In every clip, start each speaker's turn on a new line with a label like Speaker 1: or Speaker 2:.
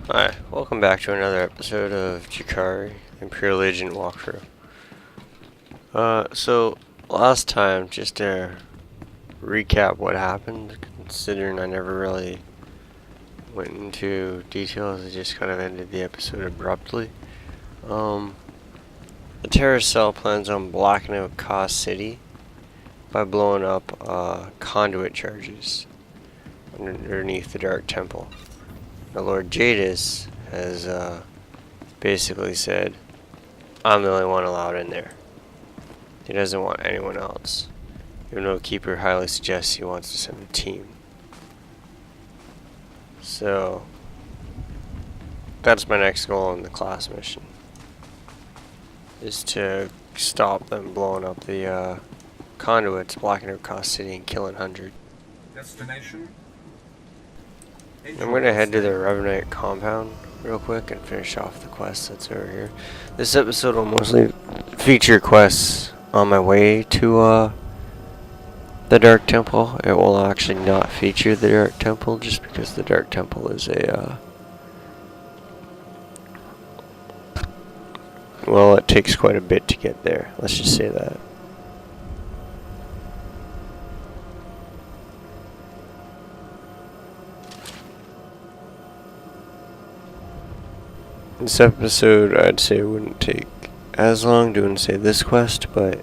Speaker 1: Hi, welcome back to another episode of Jikari, Imperial Agent Walkthrough. So last time, just to recap what happened, considering I never really went into details, I just kind of ended the episode abruptly. The terrorist cell plans on blocking out Kaas City by blowing up conduit charges underneath the Dark Temple. Now, Lord Jadis has basically said, I'm the only one allowed in there. He doesn't want anyone else. Even though Keeper highly suggests he wants to send a team. So, that's my next goal in the class mission. Is to stop them blowing up the conduits, blocking out Kaas City and killing 100.
Speaker 2: Destination?
Speaker 1: I'm going to head to the Revanite compound real quick and finish off the quest that's over here. This episode will mostly feature quests on my way to the Dark Temple. It will actually not feature the Dark Temple just because the Dark Temple is a well, it takes quite a bit to get there. Let's just say that. This episode, I'd say, wouldn't take as long doing, say, this quest, but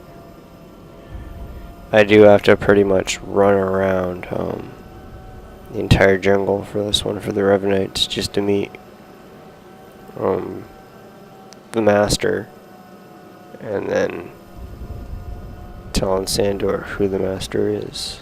Speaker 1: I do have to pretty much run around the entire jungle for this one, for the Revanites, just to meet the Master, and then telling Sandor who the Master is.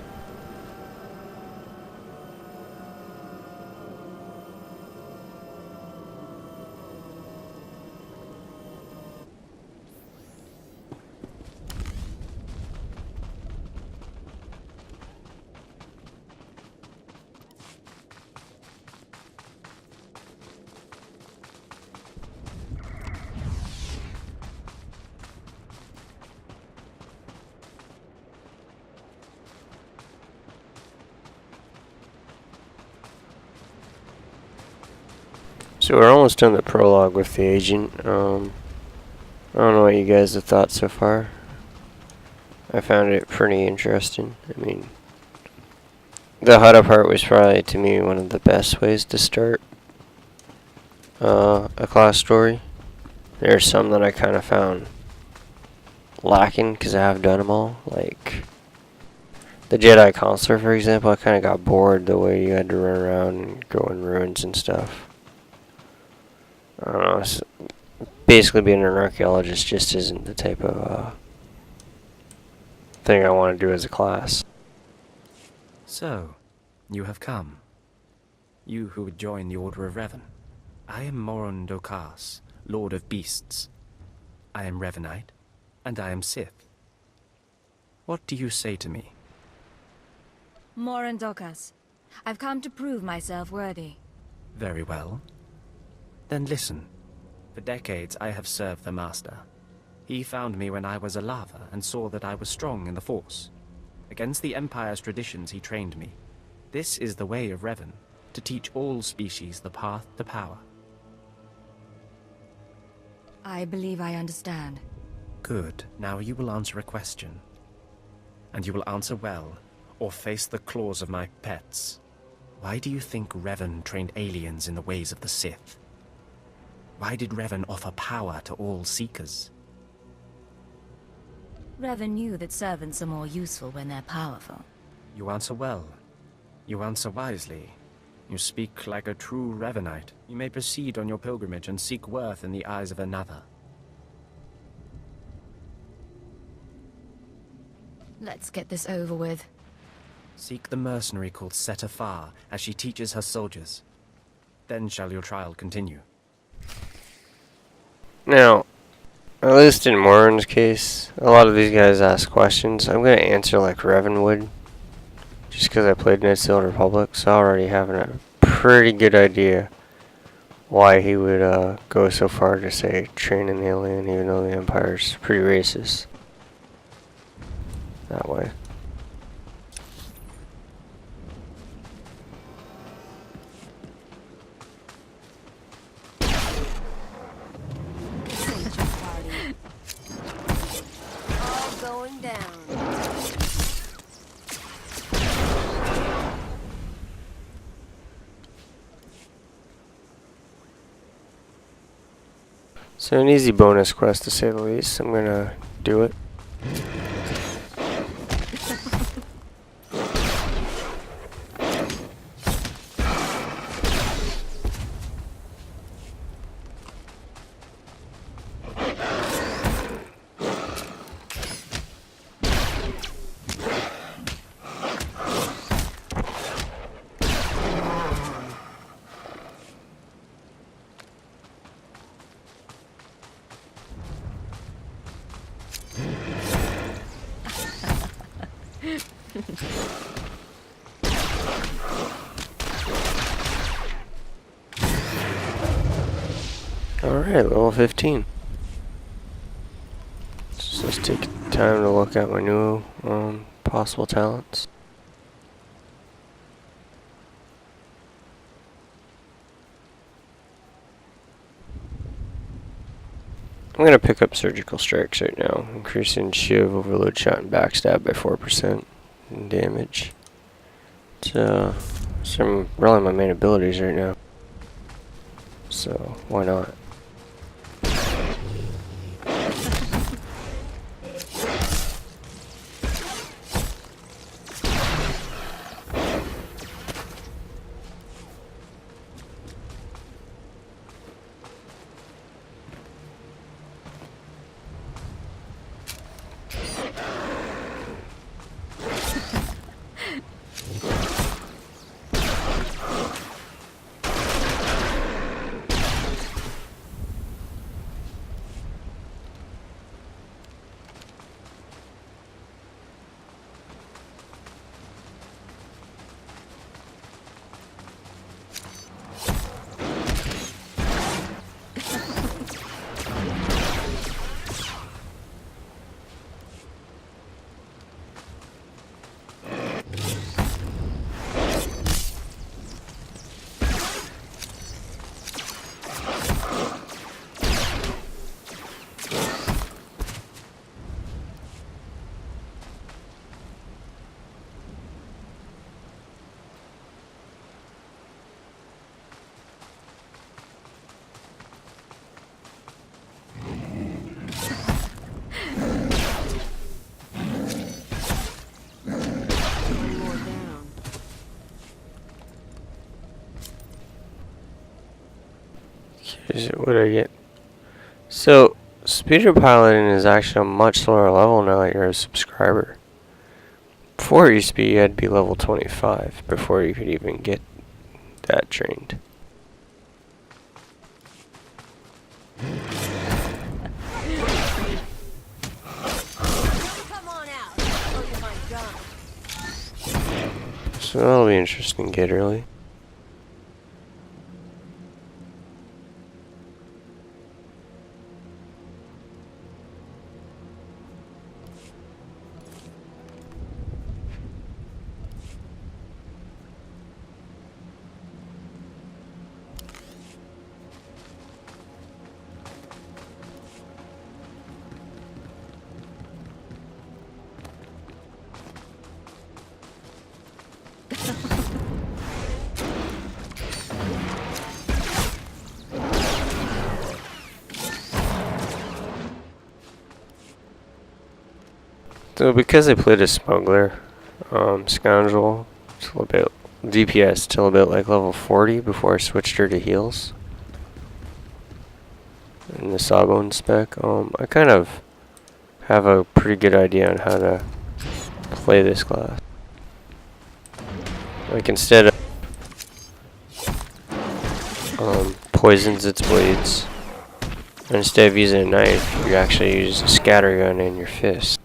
Speaker 1: So we're almost done the prologue with the agent. I don't know what you guys have thought so far. I found it pretty interesting. I mean, the Hutta part was probably, to me, one of the best ways to start a class story. There are some that I kind of found lacking because I have done them all. Like the Jedi Consular, for example, I kind of got bored the way you had to run around and go in ruins and stuff. I don't know. Basically, being an archaeologist just isn't the type of thing I want to do as a class.
Speaker 3: So, you have come. You who would join the Order of Revan. I am Dromund Kaas, Lord of Beasts. I am Revanite, and I am Sith. What do you say to me?
Speaker 4: Dromund Kaas, I've come to prove myself worthy.
Speaker 3: Very well. Then listen. For decades I have served the Master. He found me when I was a lava and saw that I was strong in the Force. Against the Empire's traditions he trained me. This is the way of Revan, to teach all species the path to power.
Speaker 4: I believe I understand.
Speaker 3: Good. Now you will answer a question. And you will answer well, or face the claws of my pets. Why do you think Revan trained aliens in the ways of the Sith? Why did Revan offer power to all Seekers?
Speaker 4: Revan knew that servants are more useful when they're powerful.
Speaker 3: You answer well. You answer wisely. You speak like a true Revanite. You may proceed on your pilgrimage and seek worth in the eyes of another.
Speaker 4: Let's get this over with.
Speaker 3: Seek the mercenary called Setafar as she teaches her soldiers. Then shall your trial continue.
Speaker 1: Now, at least in Morin's case, a lot of these guys ask questions. I'm going to answer like Revan would, just because I played Knights of the Old Republic, so I already have a pretty good idea why he would go so far to say train an alien, even though the Empire's pretty racist that way. So an easy bonus quest to say the least. I'm gonna do it. Alright, level 15. So let's take time to look at my new possible talents. I'm going to pick up surgical strikes right now, increasing shiv, overload shot, and backstab by 4% in damage. It's some really my main abilities right now. So why not? What do I get? So, speeder piloting is actually a much lower level now that you're a subscriber. Before it used to be, you had to be level 25 before you could even get that trained. So that'll be interesting to get early. So because I played a smuggler, scoundrel, till a bit DPS till a bit like level 40 before I switched her to heals. In the Sawbone spec, I kind of have a pretty good idea on how to play this class. Like instead of poisons its blades, instead of using a knife, you actually use a scattergun in your fist.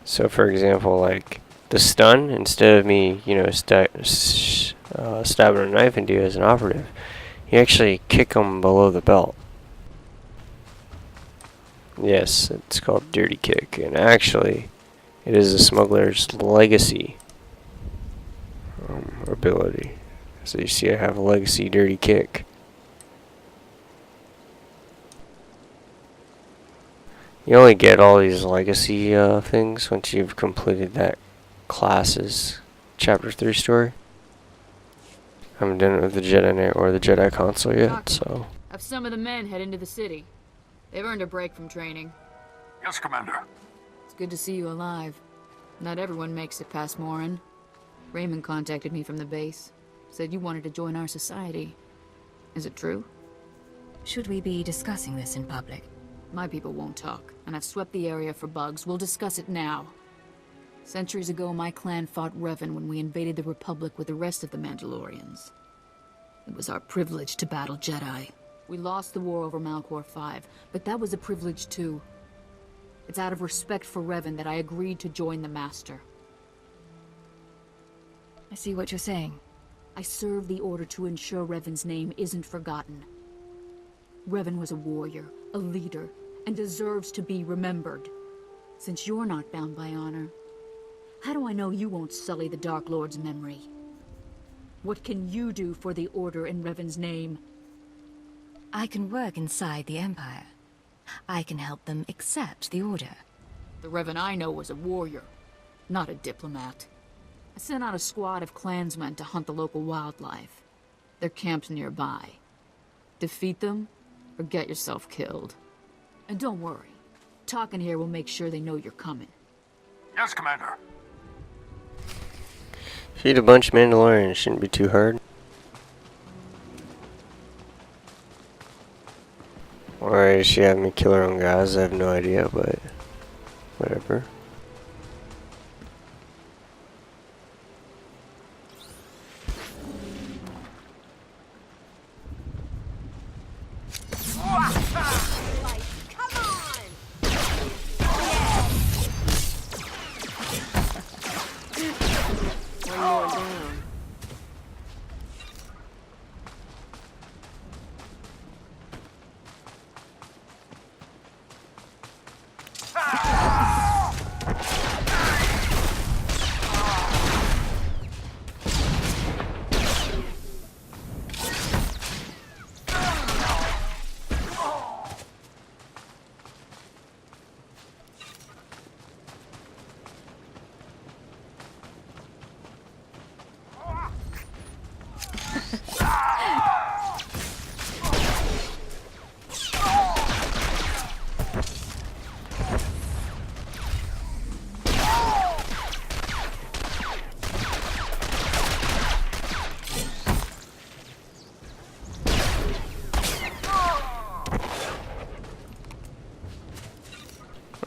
Speaker 1: So for example, like the stun, instead of me, stabbing a knife into you as an operative, you actually kick them below the belt. Yes, it's called Dirty Kick, and actually, it is a smuggler's legacy ability. So you see I have a legacy Dirty Kick. You only get all these legacy things once you've completed that class's chapter 3 story. haven't done it with the Jedi Knight or the Jedi Consular yet, so...
Speaker 2: Have some of the men head into the city. They've earned a break from training.
Speaker 5: Yes, Commander.
Speaker 2: It's good to see you alive. Not everyone makes it past Morin. Raymond contacted me from the base. Said you wanted to join our society. Is it true?
Speaker 4: Should we be discussing this in public?
Speaker 2: My people won't talk, and I've swept the area for bugs. We'll discuss it now. Centuries ago, my clan fought Revan when we invaded the Republic with the rest of the Mandalorians. It was our privilege to battle Jedi. We lost the war over Malachor V, but that was a privilege too. It's out of respect for Revan that I agreed to join the Master.
Speaker 4: I see what you're saying.
Speaker 2: I serve the Order to ensure Revan's name isn't forgotten. Revan was a warrior, a leader, and deserves to be remembered. Since you're not bound by honor, how do I know you won't sully the Dark Lord's memory? What can you do for the Order in Revan's name?
Speaker 4: I can work inside the Empire. I can help them accept the Order.
Speaker 2: The Revan I know was a warrior, not a diplomat. I sent out a squad of clansmen to hunt the local wildlife. Their camp's nearby. Defeat them, or get yourself killed. And don't worry, talking here will make sure they know you're coming.
Speaker 5: Yes, Commander.
Speaker 1: Feed a bunch of Mandalorians shouldn't be too hard. Why does she have me kill her own guys? I have no idea, but whatever.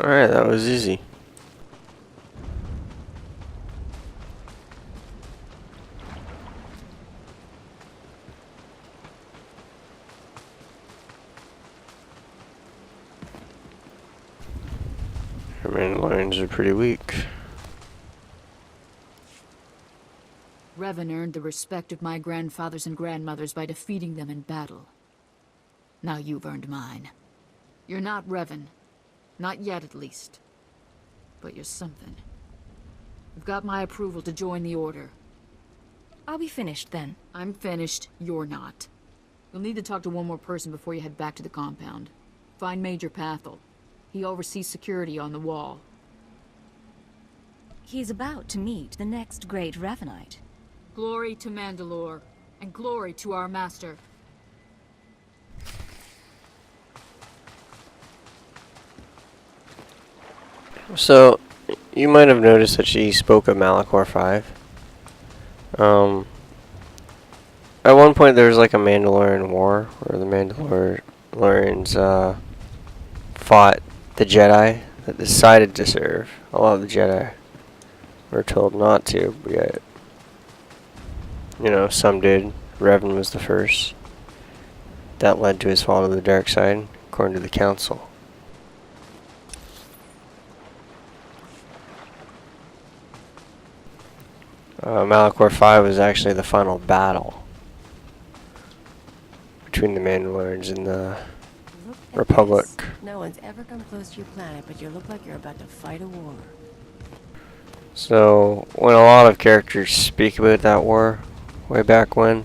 Speaker 1: Alright, that was easy. Her Mandalorians are pretty weak.
Speaker 2: Revan earned the respect of my grandfathers and grandmothers by defeating them in battle. Now you've earned mine. You're not Revan. Not yet, at least. But you're something. You've got my approval to join the Order.
Speaker 4: Are we finished then?
Speaker 2: I'm finished, you're not. You'll need to talk to one more person before you head back to the compound. Find Major Pathel. He oversees security on the wall.
Speaker 4: He's about to meet the next great Revanite.
Speaker 2: Glory to Mandalore, and glory to our master.
Speaker 1: So, you might have noticed that she spoke of Malachor V. At one point there was like a Mandalorian war where the Mandalorians fought the Jedi that decided to serve. A lot of the Jedi were told not to, but yet, you know, some did. Revan was the first. That led to his fall to the dark side, according to the Council. Malachor V was actually the final battle between the Mandalorians and the Republic.
Speaker 6: This. No one's ever come close to your planet, but you look like you're about to fight a war.
Speaker 1: So, when a lot of characters speak about that war, way back when,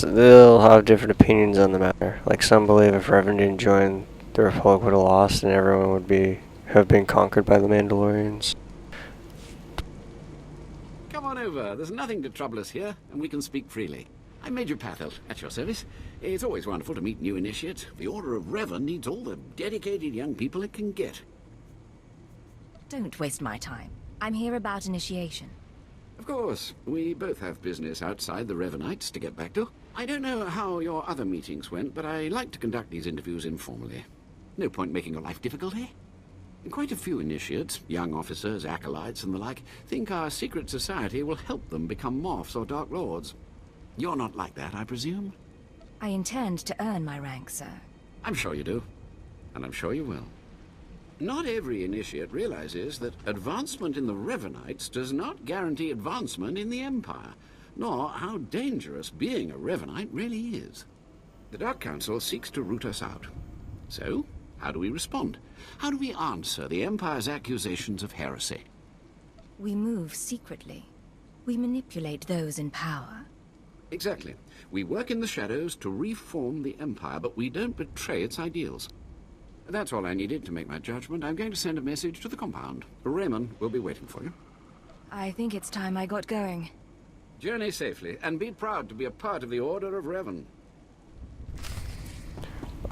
Speaker 1: they'll have different opinions on the matter. Like, some believe if Revan didn't join, the Republic would have lost and everyone would have been conquered by the Mandalorians.
Speaker 7: Come on over. There's nothing to trouble us here, and we can speak freely. I'm Major Pathel, at your service. It's always wonderful to meet new initiates. The Order of Revan needs all the dedicated young people it can get.
Speaker 4: Don't waste my time. I'm here about initiation.
Speaker 7: Of course, we both have business outside the Revanites to get back to. I don't know how your other meetings went, but I like to conduct these interviews informally. No point making your life difficult, eh? Quite a few initiates, young officers, acolytes, and the like, think our secret society will help them become Morphs or Dark Lords. You're not like that, I presume?
Speaker 4: I intend to earn my rank, sir.
Speaker 7: I'm sure you do, and I'm sure you will. Not every initiate realizes that advancement in the Revanites does not guarantee advancement in the Empire, nor how dangerous being a Revanite really is. The Dark Council seeks to root us out. So, how do we respond? How do we answer the Empire's accusations of heresy?
Speaker 4: We move secretly. We manipulate those in power.
Speaker 7: Exactly. We work in the shadows to reform the Empire, but we don't betray its ideals. That's all I needed to make my judgment. I'm going to send a message to the compound. Raymond will be waiting for you.
Speaker 4: I think it's time I got going.
Speaker 7: Journey safely, and be proud to be a part of the Order of Revan.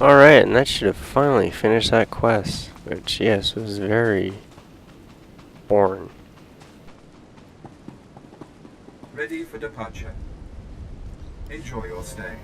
Speaker 1: Alright, and that should have finally finished that quest, which, yes, was very boring.
Speaker 8: Ready for departure. Enjoy your stay.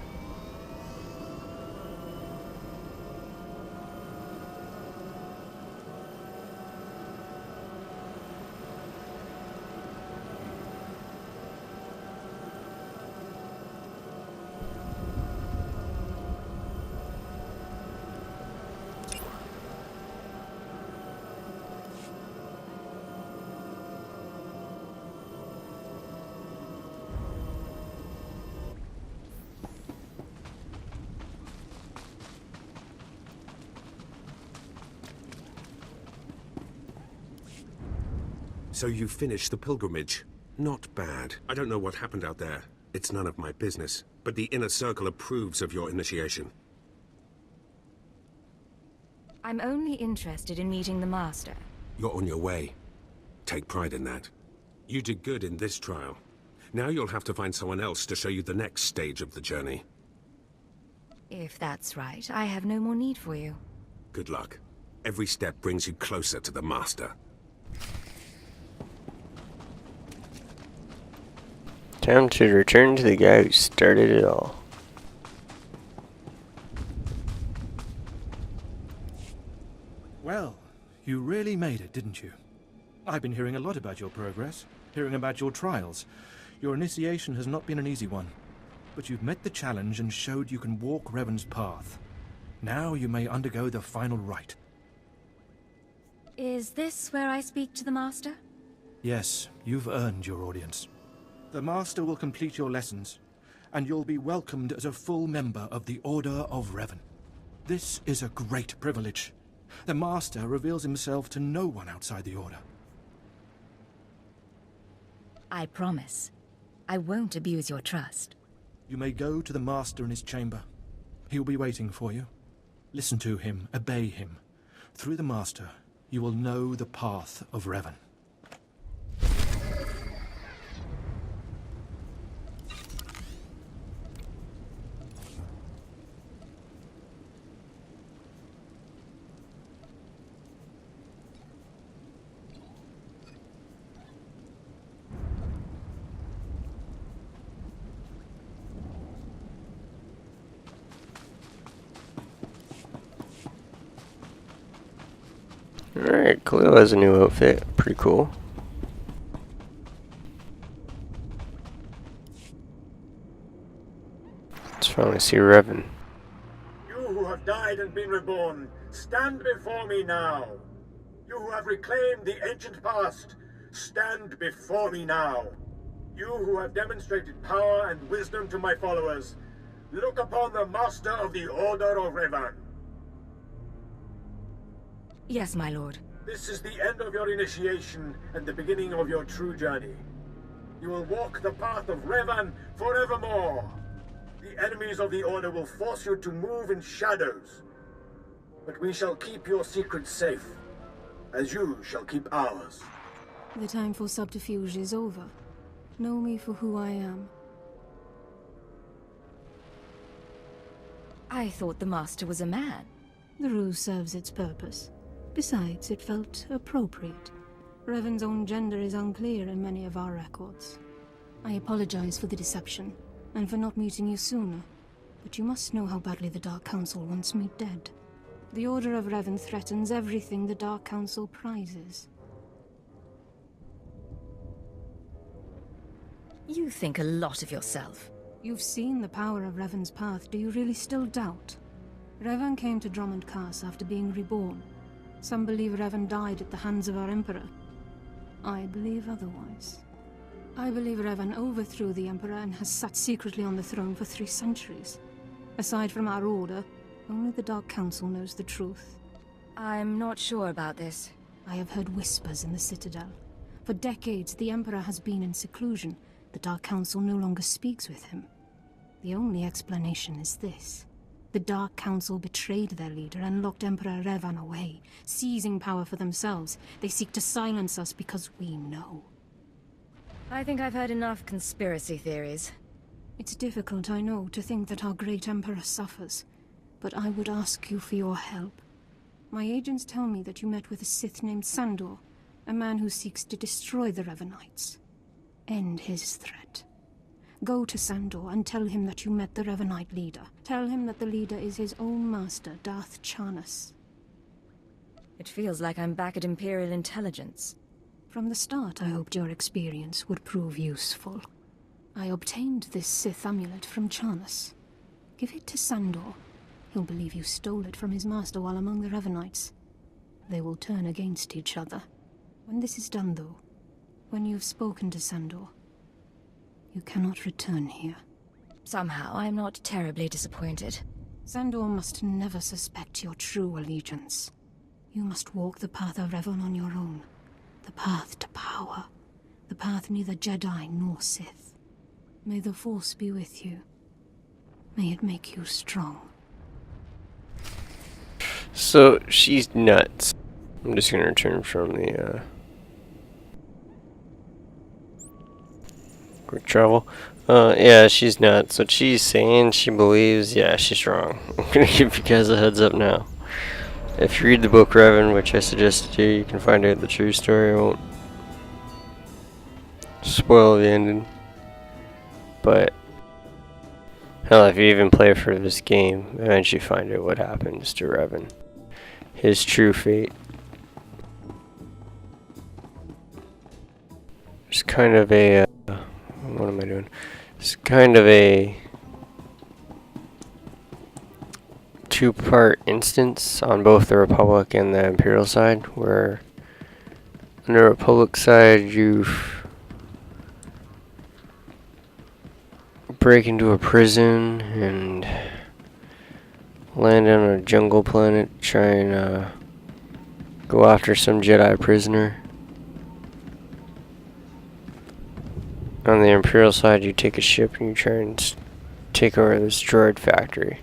Speaker 9: So you finished the pilgrimage. Not bad. I don't know what happened out there. It's none of my business. But the Inner Circle approves of your initiation.
Speaker 4: I'm only interested in meeting the Master.
Speaker 9: You're on your way. Take pride in that. You did good in this trial. Now you'll have to find someone else to show you the next stage of the journey.
Speaker 4: If that's right, I have no more need for you.
Speaker 9: Good luck. Every step brings you closer to the Master.
Speaker 1: Time to return to the guy who started it all.
Speaker 10: Well, you really made it, didn't you? I've been hearing a lot about your progress, hearing about your trials. Your initiation has not been an easy one, but you've met the challenge and showed you can walk Revan's path. Now you may undergo the final rite.
Speaker 4: Is this where I speak to the Master?
Speaker 10: Yes, you've earned your audience. The Master will complete your lessons, and you'll be welcomed as a full member of the Order of Revan. This is a great privilege. The Master reveals himself to no one outside the Order.
Speaker 4: I promise. I won't abuse your trust.
Speaker 10: You may go to the Master in his chamber. He'll be waiting for you. Listen to him, obey him. Through the Master, you will know the path of Revan.
Speaker 1: Alright, Cleo has a new outfit. Pretty cool. Let's finally see Revan.
Speaker 11: You who have died and been reborn, stand before me now. You who have reclaimed the ancient past, stand before me now. You who have demonstrated power and wisdom to my followers, look upon the Master of the Order of Revan.
Speaker 4: Yes, my lord.
Speaker 11: This is the end of your initiation and the beginning of your true journey. You will walk the path of Revan forevermore. The enemies of the Order will force you to move in shadows. But we shall keep your secrets safe, as you shall keep ours.
Speaker 6: The time for subterfuge is over.
Speaker 12: Know me for who I am.
Speaker 4: I thought the Master was a man.
Speaker 12: The ruse serves its purpose. Besides, it felt appropriate. Revan's own gender is unclear in many of our records. I apologize for the deception, and for not meeting you sooner. But you must know how badly the Dark Council wants me dead. The Order of Revan threatens everything the Dark Council prizes.
Speaker 4: You think a lot of yourself.
Speaker 12: You've seen the power of Revan's path. Do you really still doubt? Revan came to Dromund Kaas after being reborn. Some believe Revan died at the hands of our Emperor. I believe otherwise. I believe Revan overthrew the Emperor and has sat secretly on the throne for 3 centuries. Aside from our Order, only the Dark Council knows the truth.
Speaker 4: I'm not sure about this.
Speaker 12: I have heard whispers in the Citadel. For decades, the Emperor has been in seclusion. The Dark Council no longer speaks with him. The only explanation is this. The Dark Council betrayed their leader and locked Emperor Revan away, seizing power for themselves. They seek to silence us because we know.
Speaker 4: I think I've heard enough conspiracy theories.
Speaker 12: It's difficult, I know, to think that our great Emperor suffers, but I would ask you for your help. My agents tell me that you met with a Sith named Sandor, a man who seeks to destroy the Revanites. End his threat. Go to Sandor and tell him that you met the Revanite leader. Tell him that the leader is his own master, Darth Charnas.
Speaker 4: It feels like I'm back at Imperial intelligence.
Speaker 12: From the start, I hoped your experience would prove useful. I obtained this Sith amulet from Charnas. Give it to Sandor. He'll believe you stole it from his master while among the Revanites. They will turn against each other. When this is done, though, when you've spoken to Sandor, you cannot return here.
Speaker 4: Somehow, I'm not terribly disappointed.
Speaker 12: Sandor must never suspect your true allegiance. You must walk the path of Revan on your own. The path to power. The path neither Jedi nor Sith. May the Force be with you. May it make you strong.
Speaker 1: So, she's nuts. I'm just gonna return from the, quick travel. Yeah, she's nuts. What she's saying, she believes, yeah, she's wrong. I'm gonna give you guys a heads up now. If you read the book Revan, which I suggested you, you can find out the true story. I won't spoil the ending. But, hell, if you even play for this game, eventually find out what happens to Revan. His true fate. It's kind of a, what am I doing? It's kind of a 2-part instance on both the Republic and the Imperial side, where on the Republic side you break into a prison and land on a jungle planet, try and go after some Jedi prisoner. On the Imperial side, you take a ship and you try and take over this droid factory.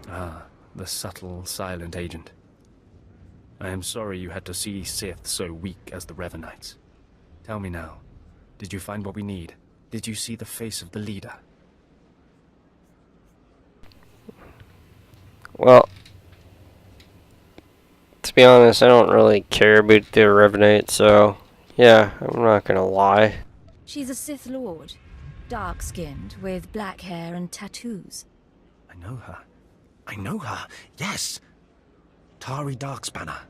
Speaker 3: Ah, the subtle, silent agent. I am sorry you had to see Sith so weak as the Revanites. Tell me now, did you find what we need? Did you see the face of the leader?
Speaker 1: Well, to be honest, I don't really care about the Revanite, so yeah, I'm not gonna lie.
Speaker 4: She's a Sith Lord, dark-skinned, with black hair and tattoos.
Speaker 3: I know her. I know her, yes! Tari Darkspanner.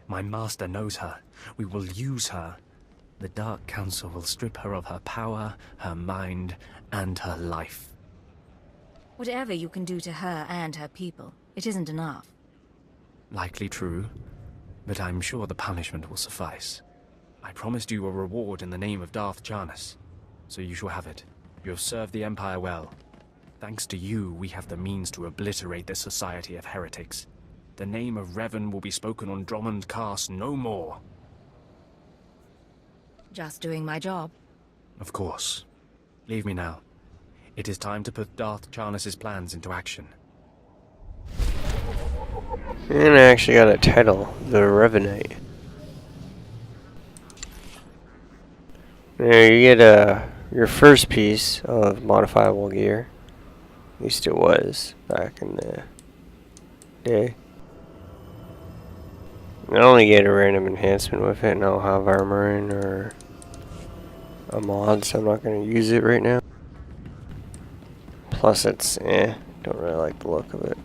Speaker 3: My master knows her. We will use her. The Dark Council will strip her of her power, her mind, and her life.
Speaker 4: Whatever you can do to her and her people, it isn't enough.
Speaker 3: Likely true, but I'm sure the punishment will suffice. I promised you a reward in the name of Darth Charnas, so you shall have it. You have served the Empire well. Thanks to you, we have the means to obliterate this society of heretics. The name of Revan will be spoken on Dromund Kaas no more.
Speaker 4: Just doing my job.
Speaker 3: Of course. Leave me now. It is time to put Darth Charnas' plans into action.
Speaker 1: And I actually got a title, the Revanite. There you get your first piece of modifiable gear. At least it was back in the day. I only get a random enhancement with it, and I'll have armor in or a mod, so I'm not going to use it right now. Plus it's don't really like the look of it.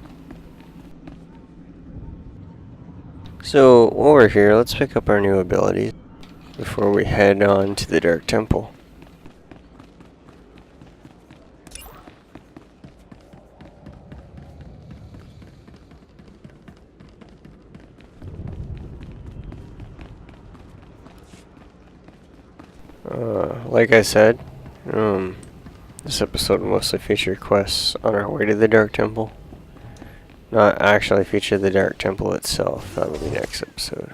Speaker 1: So while we're here, let's pick up our new abilities before we head on to the Dark Temple. Like I said, this episode will mostly feature quests on our way to the Dark Temple. Not actually feature the Dark Temple itself. That'll be next episode.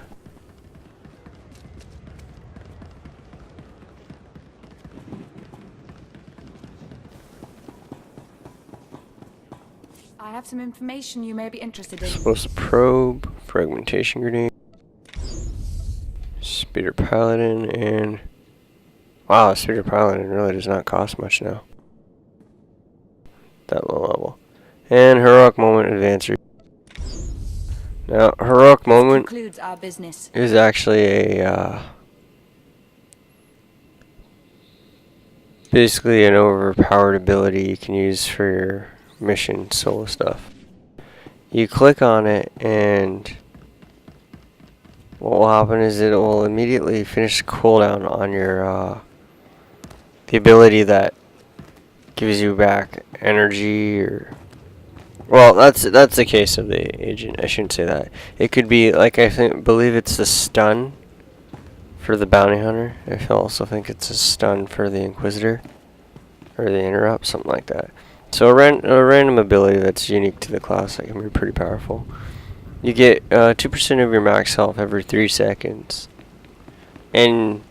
Speaker 13: I have some information you may be interested in.
Speaker 1: Explosive probe, fragmentation grenade, speeder paladin, and wow, speeder paladin really does not cost much now. That low level. And heroic moment advancer. Now, heroic moment
Speaker 13: concludes our business.
Speaker 1: is actually a basically an overpowered ability you can use for your mission solo stuff. You click on it, and what will happen is it will immediately finish cooldown on your the ability that gives you back energy, or well, that's the case of the agent. I shouldn't say that. It could be like believe it's the stun for the bounty hunter. I also think it's a stun for the inquisitor or the interrupt, something like that. So a random ability that's unique to the class that can be pretty powerful. You get 2% of your max health every 3 seconds, and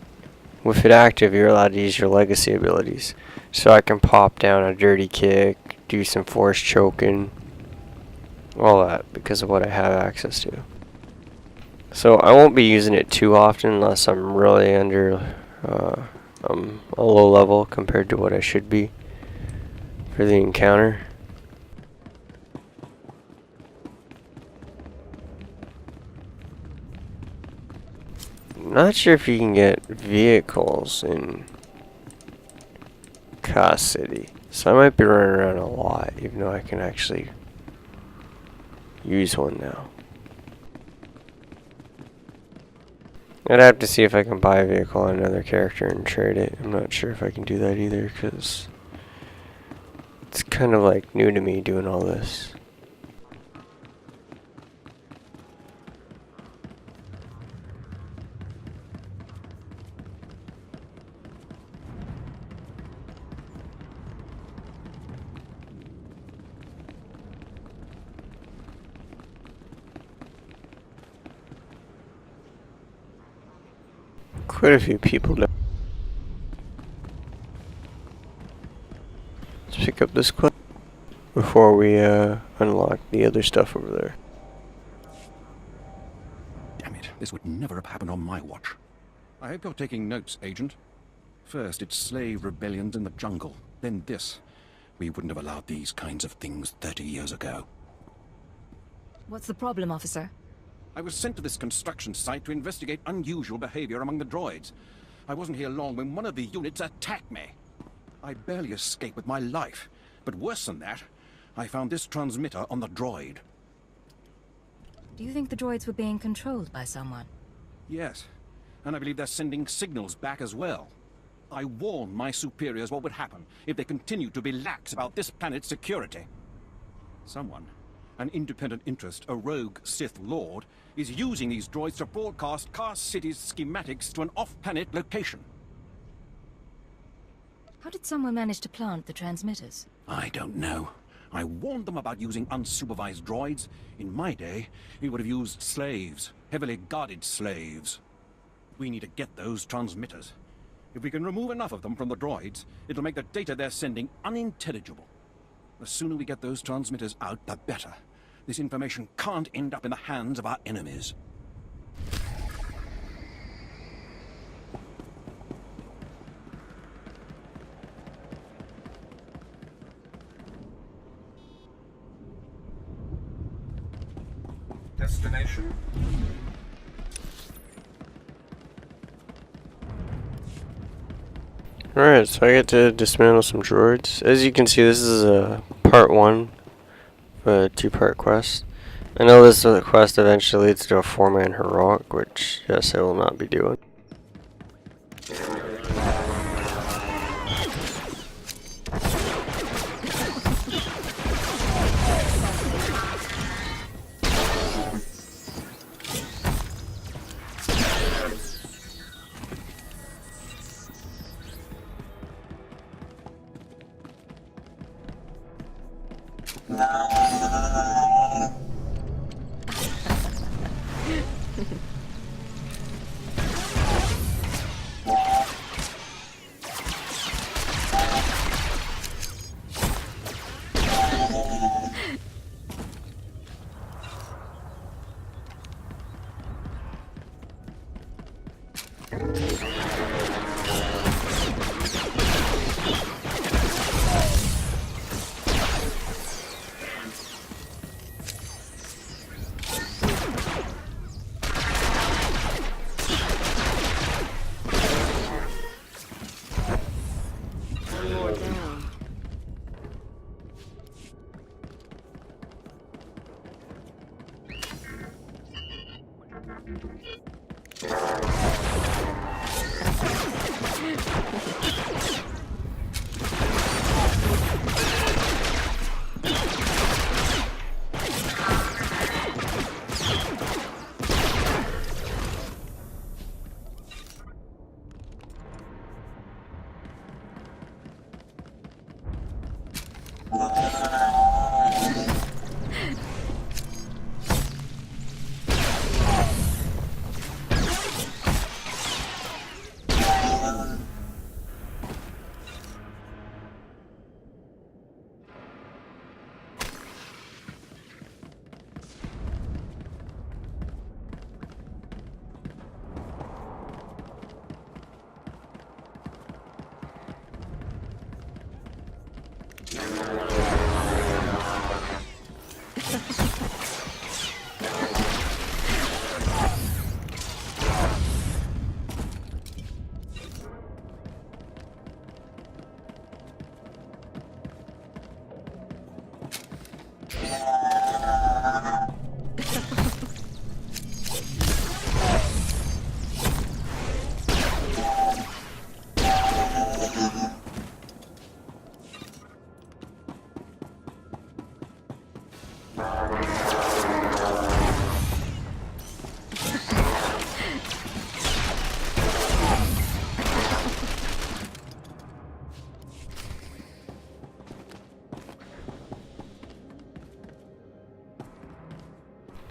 Speaker 1: with it active, you're allowed to use your legacy abilities. So I can pop down a dirty kick, do some force choking, all that because of what I have access to. So I won't be using it too often unless I'm really under a low level compared to what I should be for the encounter. Not sure if you can get vehicles in Kaas City, so I might be running around a lot, even though I can actually use one now. I'd have to see if I can buy a vehicle on another character and trade it. I'm not sure if I can do that either, because it's kind of like new to me doing all this. Quite a few people now. Let's pick up this quest before we unlock the other stuff over there.
Speaker 14: Damn it, this would never have happened on my watch. I hope you're taking notes, Agent. First, it's slave rebellions in the jungle. Then this. We wouldn't have allowed these kinds of things 30 years ago.
Speaker 4: What's the problem, officer?
Speaker 14: I was sent to this construction site to investigate unusual behavior among the droids. I wasn't here long when one of the units attacked me. I barely escaped with my life. But worse than that, I found this transmitter on the droid.
Speaker 4: Do you think the droids were being controlled by someone?
Speaker 14: Yes, and I believe they're sending signals back as well. I warned my superiors what would happen if they continued to be lax about this planet's security. Someone, an independent interest, a rogue Sith Lord, is using these droids to broadcast Kaas City's schematics to an off-planet location.
Speaker 4: How did someone manage to plant the transmitters?
Speaker 14: I don't know. I warned them about using unsupervised droids. In my day, we would have used slaves, heavily guarded slaves. We need to get those transmitters. If we can remove enough of them from the droids, it'll make the data they're sending unintelligible. The sooner we get those transmitters out, the better. This information can't end up in the hands of our enemies.
Speaker 8: information.
Speaker 1: Alright, so I get to dismantle some droids. As you can see, this is a part 1 of a 2-part quest. I know this quest eventually leads to a 4-man heroic, which, yes, I will not be doing.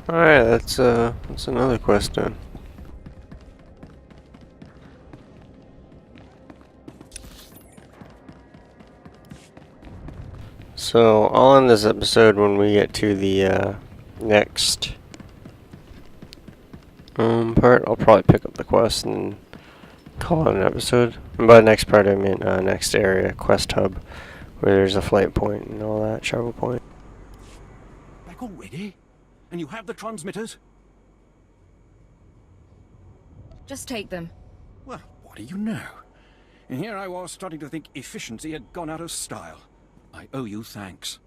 Speaker 1: Alright, that's another quest done. So, I'll end this episode when we get to the next part. I'll probably pick up the quest and call it an episode. And by the next part, I mean next area, quest hub, where there's a flight point and all that, travel point.
Speaker 14: Back already? And you have the transmitters?
Speaker 4: Just take them.
Speaker 14: Well, what do you know? And here I was starting to think efficiency had gone out of style. I owe you thanks.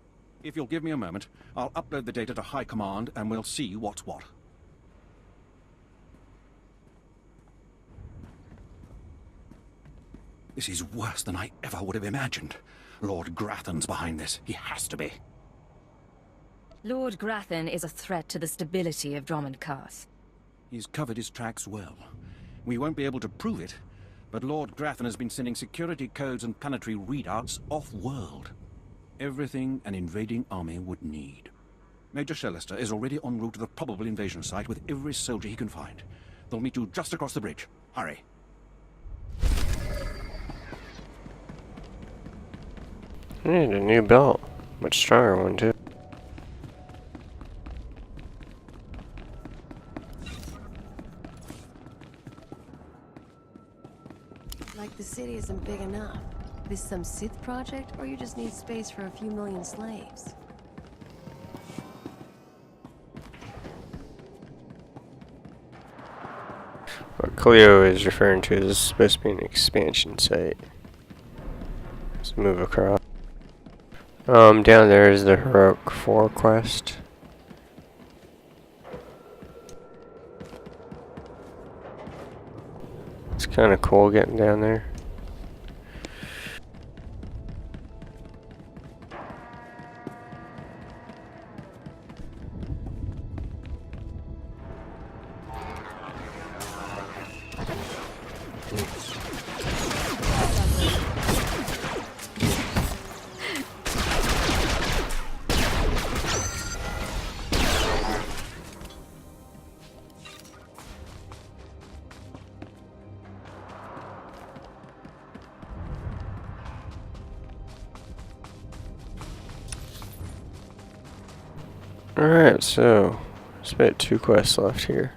Speaker 14: If you'll give me a moment, I'll upload the data to High Command and we'll see what's what. This is worse than I ever would have imagined. Lord Grathan's behind this. He has to be.
Speaker 4: Lord Grathan is a threat to the stability of Dromund Kaas.
Speaker 14: He's covered his tracks well. We won't be able to prove it, but Lord Grathan has been sending security codes and planetary readouts off-world. Everything an invading army would need. Major Shellister is already en route to the probable invasion site with every soldier he can find. They'll meet you just across the bridge. Hurry.
Speaker 1: I need a new belt. Much stronger one, too.
Speaker 6: Like the city isn't big enough. This some Sith project, or you just need space for a few million slaves?
Speaker 1: Cleo is referring to is supposed to be an expansion site. Let's move across. Down there is the Heroic 4 quest. It's kind of cool getting down there. Alright, so there's about 2 quests left here.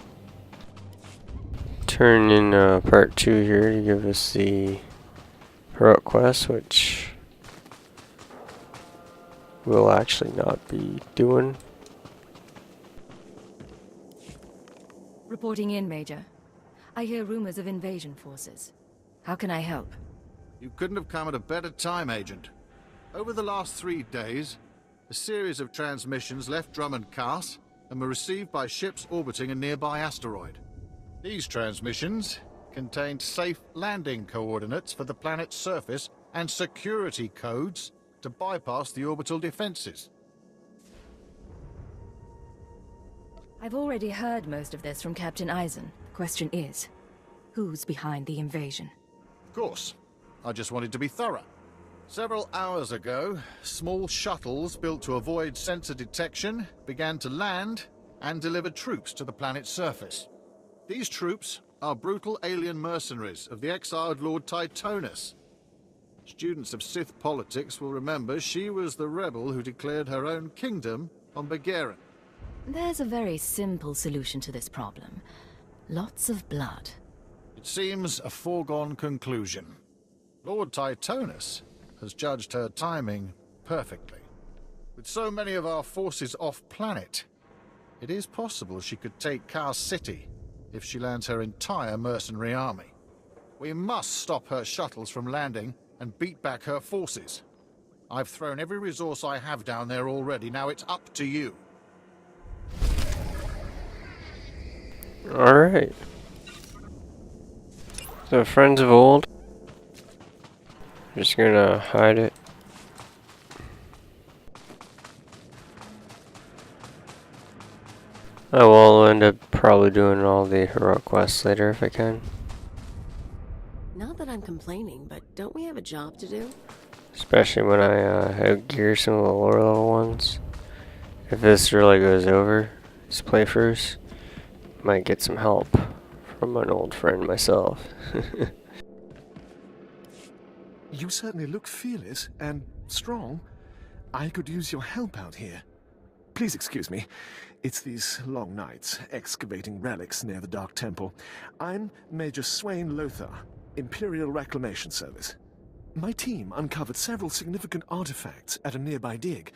Speaker 1: Turn in part 2 here to give us the heroic quest, which we'll actually not be doing.
Speaker 4: Reporting in, Major. I hear rumors of invasion forces. How can I help?
Speaker 15: You couldn't have come at a better time, Agent. Over the last 3 days, a series of transmissions left Dromund Kaas and were received by ships orbiting a nearby asteroid. These transmissions contained safe landing coordinates for the planet's surface and security codes to bypass the orbital defenses.
Speaker 4: I've already heard most of this from Captain Eisen. The question is, who's behind the invasion?
Speaker 15: Of course. I just wanted to be thorough. Several hours ago, small shuttles built to avoid sensor detection began to land and deliver troops to the planet's surface. These troops are brutal alien mercenaries of the exiled Lord Titonus. Students of Sith politics will remember she was the rebel who declared her own kingdom on Begarin.
Speaker 4: There's a very simple solution to this problem. Lots of blood.
Speaker 15: It seems a foregone conclusion. Lord Titonus has judged her timing perfectly. With so many of our forces off-planet, it is possible she could take Kaas City if she lands her entire mercenary army. We must stop her shuttles from landing and beat back her forces. I've thrown every resource I have down there already. Now it's up to you.
Speaker 1: Alright. So, friends of old. Just gonna hide it. I will end up probably doing all the heroic quests later if I can.
Speaker 6: Not that I'm complaining, but don't we have a job to do?
Speaker 1: Especially when I outgear some of the lower level ones. If this really goes over, these playthroughs, might get some help from an old friend myself.
Speaker 16: You certainly look fearless and strong. I could use your help out here. Please excuse me. It's these long nights, excavating relics near the Dark Temple. I'm Major Swain Lothar, Imperial Reclamation Service. My team uncovered several significant artifacts at a nearby dig.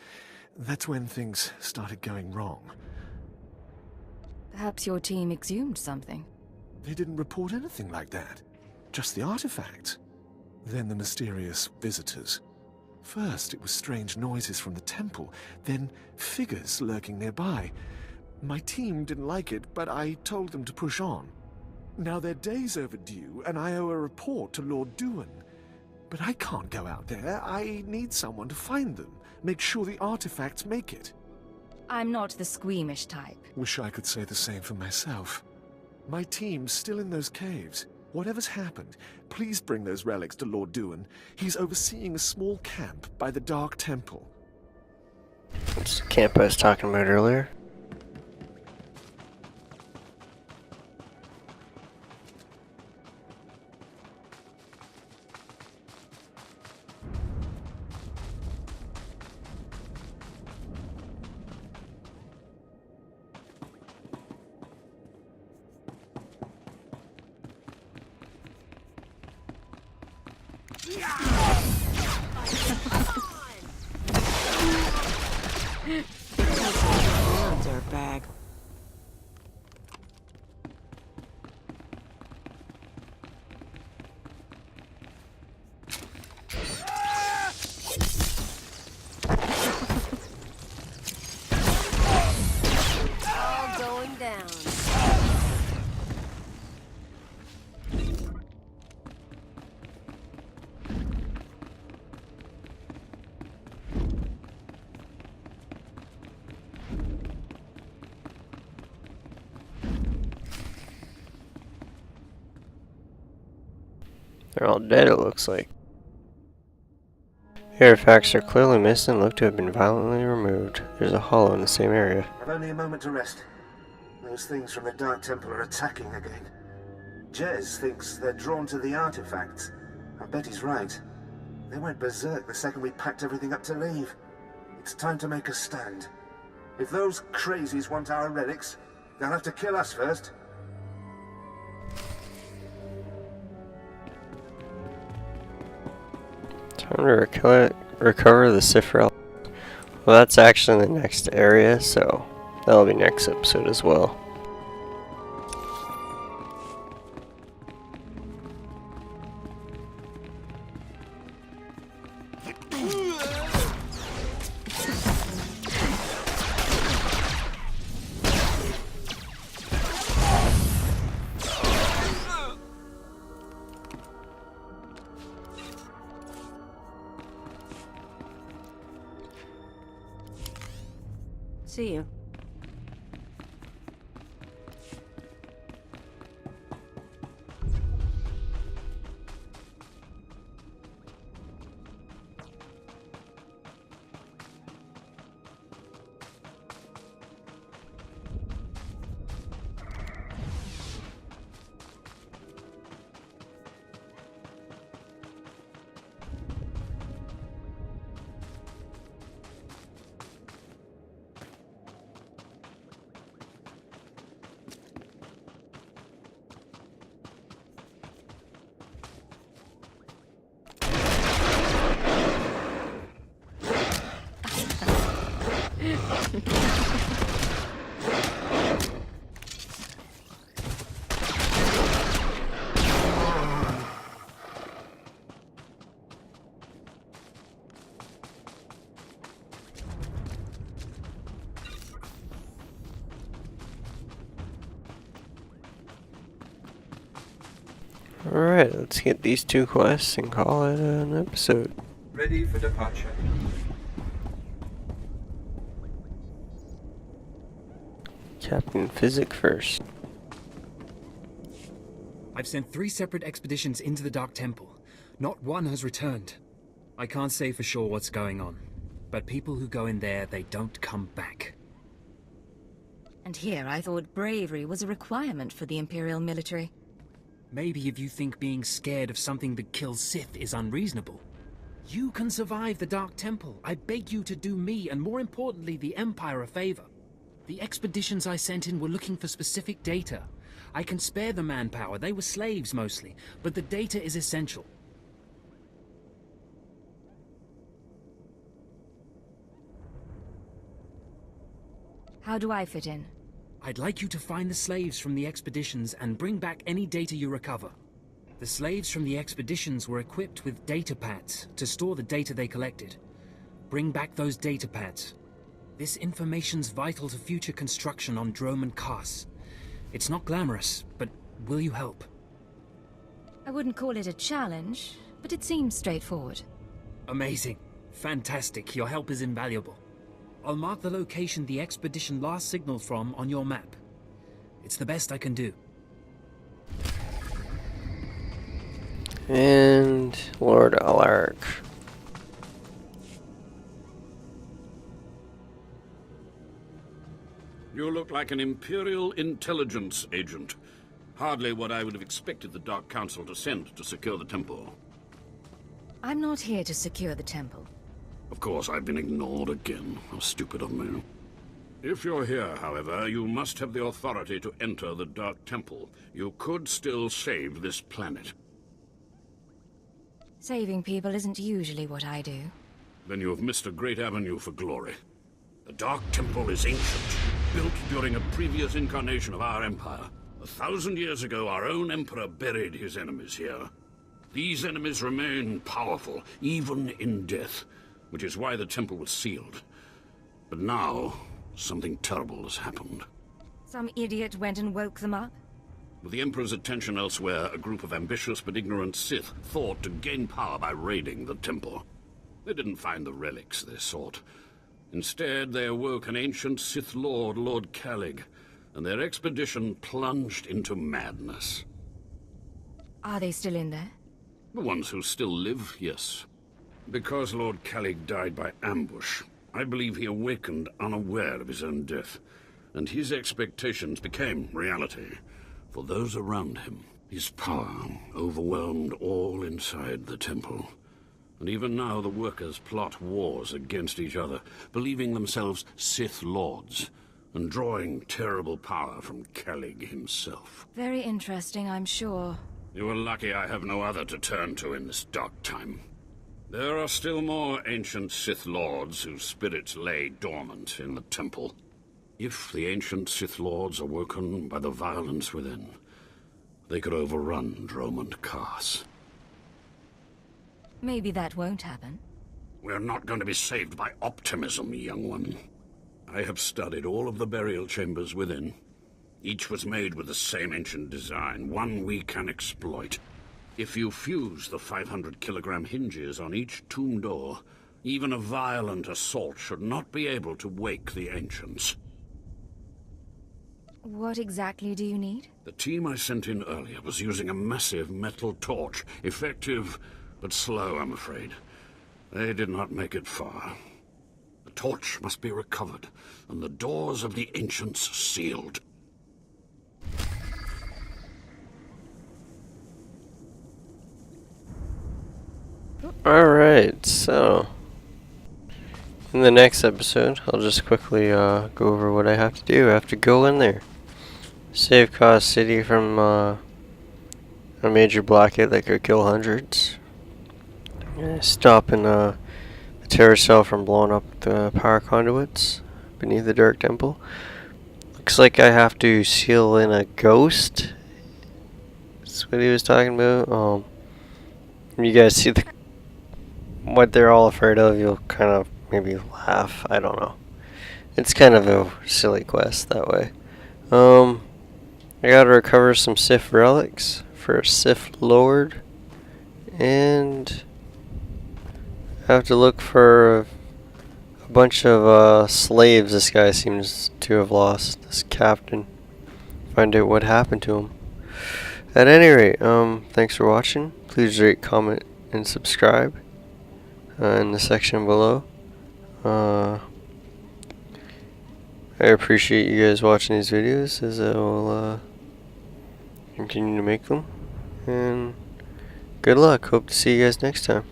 Speaker 16: That's when things started going wrong.
Speaker 4: Perhaps your team exhumed something.
Speaker 16: They didn't report anything like that. Just the artifacts. Then the mysterious visitors. First, it was strange noises from the temple, then figures lurking nearby. My team didn't like it, but I told them to push on. Now they're days overdue, and I owe a report to Lord Duan. But I can't go out there. I need someone to find them, make sure the artifacts make it.
Speaker 4: I'm not the squeamish type.
Speaker 16: Wish I could say the same for myself. My team's still in those caves. Whatever's happened, please bring those relics to Lord Duan. He's overseeing a small camp by the Dark Temple.
Speaker 1: It's the camp I was talking about earlier.
Speaker 6: Dirtbag.
Speaker 1: They're all dead, it looks like. Artifacts are clearly missing and look to have been violently removed. There's a hollow in the same area.
Speaker 17: I've only a moment to rest. Those things from the Dark Temple are attacking again. Jez thinks they're drawn to the artifacts. I bet he's right. They went berserk the second we packed everything up to leave. It's time to make a stand. If those crazies want our relics, they'll have to kill us first.
Speaker 1: Time to recover the Sith relic. Well, that's actually in the next area, so that'll be next episode as well.
Speaker 4: See you.
Speaker 1: Alright, let's get these 2 quests and call it an episode.
Speaker 8: Ready for departure.
Speaker 1: Captain Physic first.
Speaker 18: I've sent 3 separate expeditions into the Dark Temple. Not one has returned. I can't say for sure what's going on, but people who go in there, they don't come back.
Speaker 4: And here I thought bravery was a requirement for the Imperial military.
Speaker 18: Maybe if you think being scared of something that kills Sith is unreasonable. You can survive the Dark Temple. I beg you to do me, and more importantly, the Empire a favor. The expeditions I sent in were looking for specific data. I can spare the manpower, they were slaves mostly, but the data is essential.
Speaker 4: How do I fit in?
Speaker 18: I'd like you to find the slaves from the expeditions and bring back any data you recover. The slaves from the expeditions were equipped with data pads to store the data they collected. Bring back those data pads. This information's vital to future construction on Dromund Kaas. It's not glamorous, but will you help?
Speaker 4: I wouldn't call it a challenge, but it seems straightforward.
Speaker 18: Amazing. Fantastic. Your help is invaluable. I'll mark the location the expedition last signaled from on your map. It's the best I can do.
Speaker 1: And Lord Alaric.
Speaker 7: You look like an Imperial intelligence agent. Hardly what I would have expected the Dark Council to send to secure the temple.
Speaker 4: I'm not here to secure the temple.
Speaker 7: Of course, I've been ignored again. How stupid of me. If you're here, however, you must have the authority to enter the Dark Temple. You could still save this planet.
Speaker 4: Saving people isn't usually what I do.
Speaker 7: Then you have missed a great avenue for glory. The Dark Temple is ancient, built during a previous incarnation of our empire. 1,000 years ago, our own emperor buried his enemies here. These enemies remain powerful, even in death, which is why the temple was sealed. But now, something terrible has happened.
Speaker 4: Some idiot went and woke them up?
Speaker 7: With the Emperor's attention elsewhere, a group of ambitious but ignorant Sith thought to gain power by raiding the temple. They didn't find the relics they sought. Instead, they awoke an ancient Sith Lord, Lord Kalig, and their expedition plunged into madness.
Speaker 4: Are they still in there?
Speaker 7: The ones who still live, yes. Because Lord Calig died by ambush, I believe he awakened unaware of his own death, and his expectations became reality for those around him. His power overwhelmed all inside the temple. And even now the workers plot wars against each other, believing themselves Sith Lords, and drawing terrible power from Calig himself.
Speaker 4: Very interesting, I'm sure.
Speaker 7: You are lucky I have no other to turn to in this dark time. There are still more ancient Sith Lords whose spirits lay dormant in the temple. If the ancient Sith Lords are woken by the violence within, they could overrun Dromund Kaas.
Speaker 4: Maybe that won't happen.
Speaker 7: We're not going to be saved by optimism, young one. I have studied all of the burial chambers within. Each was made with the same ancient design, one we can exploit. If you fuse the 500-kilogram hinges on each tomb door, even a violent assault should not be able to wake the ancients.
Speaker 4: What exactly do you need?
Speaker 7: The team I sent in earlier was using a massive metal torch. Effective, but slow, I'm afraid. They did not make it far. The torch must be recovered, and the doors of the ancients sealed.
Speaker 1: Alright, so in the next episode, I'll just quickly go over what I have to do. I have to go in there, save Kaas City from a major blockade that could kill hundreds, stopping the terror cell from blowing up the power conduits beneath the Dark Temple. Looks like I have to seal in a ghost. That's what he was talking about. You guys see what they're all afraid of, you'll kind of maybe laugh. I don't know. It's kind of a silly quest that way. I gotta recover some Sith relics for a Sith Lord, and I have to look for a bunch of slaves this guy seems to have lost, this captain. Find out what happened to him. At any rate, thanks for watching. Please rate, comment, and subscribe in the section below. I appreciate you guys watching these videos, as I will continue to make them. And good luck. Hope to see you guys next time.